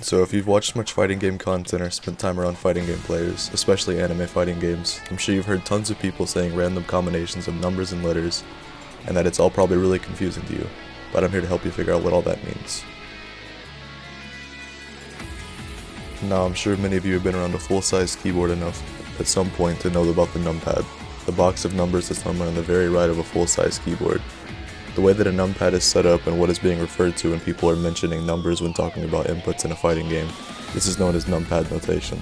So if you've watched much fighting game content or spent time around fighting game players, especially anime fighting games, I'm sure you've heard tons of people saying random combinations of numbers and letters, and that it's all probably really confusing to you, but I'm here to help you figure out what all that means. Now, I'm sure many of you have been around a full-size keyboard enough at some point to know about the numpad, the box of numbers that's normally on the very right of a full-size keyboard. The way that a numpad is set up and what is being referred to when people are mentioning numbers when talking about inputs in a fighting game, this is known as numpad notation.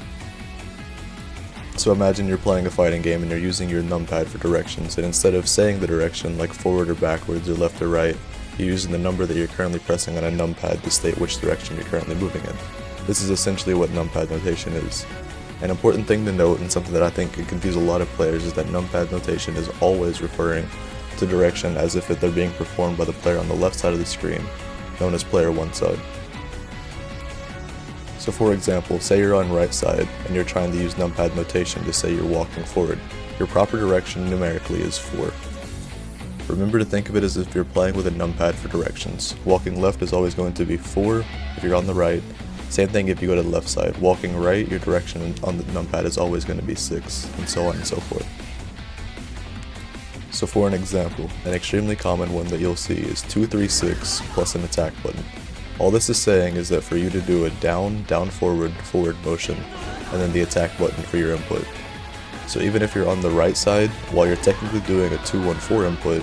So imagine you're playing a fighting game and you're using your numpad for directions, and instead of saying the direction like forward or backwards or left or right, you're using the number that you're currently pressing on a numpad to state which direction you're currently moving in. This is essentially what numpad notation is. An important thing to note, and something that I think can confuse a lot of players, is that numpad notation is always referring to direction as if they're being performed by the player on the left side of the screen, known as player one side. So for example, say you're on right side and you're trying to use numpad notation to say you're walking forward. Your proper direction numerically is 4. Remember to think of it as if you're playing with a numpad for directions. Walking left is always going to be 4 if you're on the right. Same thing if you go to the left side. Walking right, your direction on the numpad is always going to be 6, and so on and so forth. So for an example, an extremely common one that you'll see is 236 plus an attack button. All this is saying is that for you to do a down, forward motion, and then the attack button for your input. So even if you're on the right side, while you're technically doing a 214 input,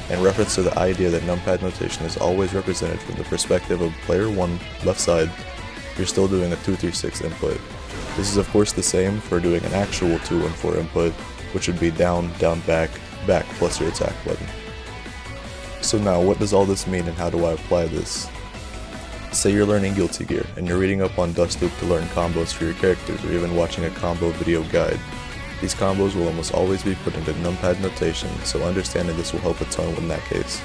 in reference to the idea that numpad notation is always represented from the perspective of player 1 left side, you're still doing a 236 input. This is of course the same for doing an actual 214 input, which would be down, back plus your attack button. So now, what does all this mean and how do I apply this? Say you're learning Guilty Gear and you're reading up on Dust Loop to learn combos for your characters, or even watching a combo video guide. These combos will almost always be put into numpad notation, so understanding this will help a ton in that case.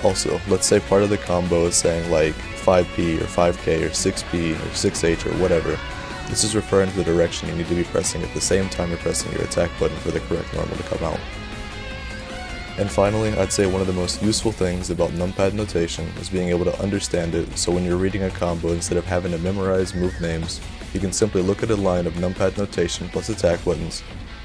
Also, let's say part of the combo is saying like 5P or 5K or 6P or 6H or whatever. This is referring to the direction you need to be pressing at the same time you're pressing your attack button for the correct normal to come out. And finally, I'd say one of the most useful things about numpad notation is being able to understand it, so when you're reading a combo, instead of having to memorize move names, you can simply look at a line of numpad notation plus attack buttons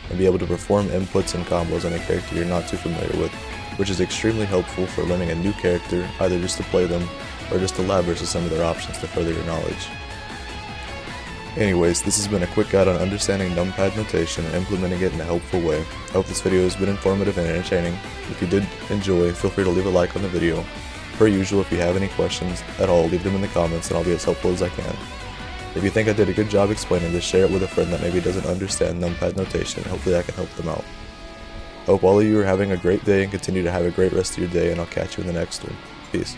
and be able to perform inputs and combos on a character you're not too familiar with, which is extremely helpful for learning a new character, either just to play them or just to lab versus some of their options to further your knowledge. Anyways, this has been a quick guide on understanding numpad notation and implementing it in a helpful way. I hope this video has been informative and entertaining. If you did enjoy, feel free to leave a like on the video. Per usual, if you have any questions at all, leave them in the comments and I'll be as helpful as I can. If you think I did a good job explaining this, share it with a friend that maybe doesn't understand numpad notation, and hopefully I can help them out. I hope all of you are having a great day and continue to have a great rest of your day, and I'll catch you in the next one. Peace.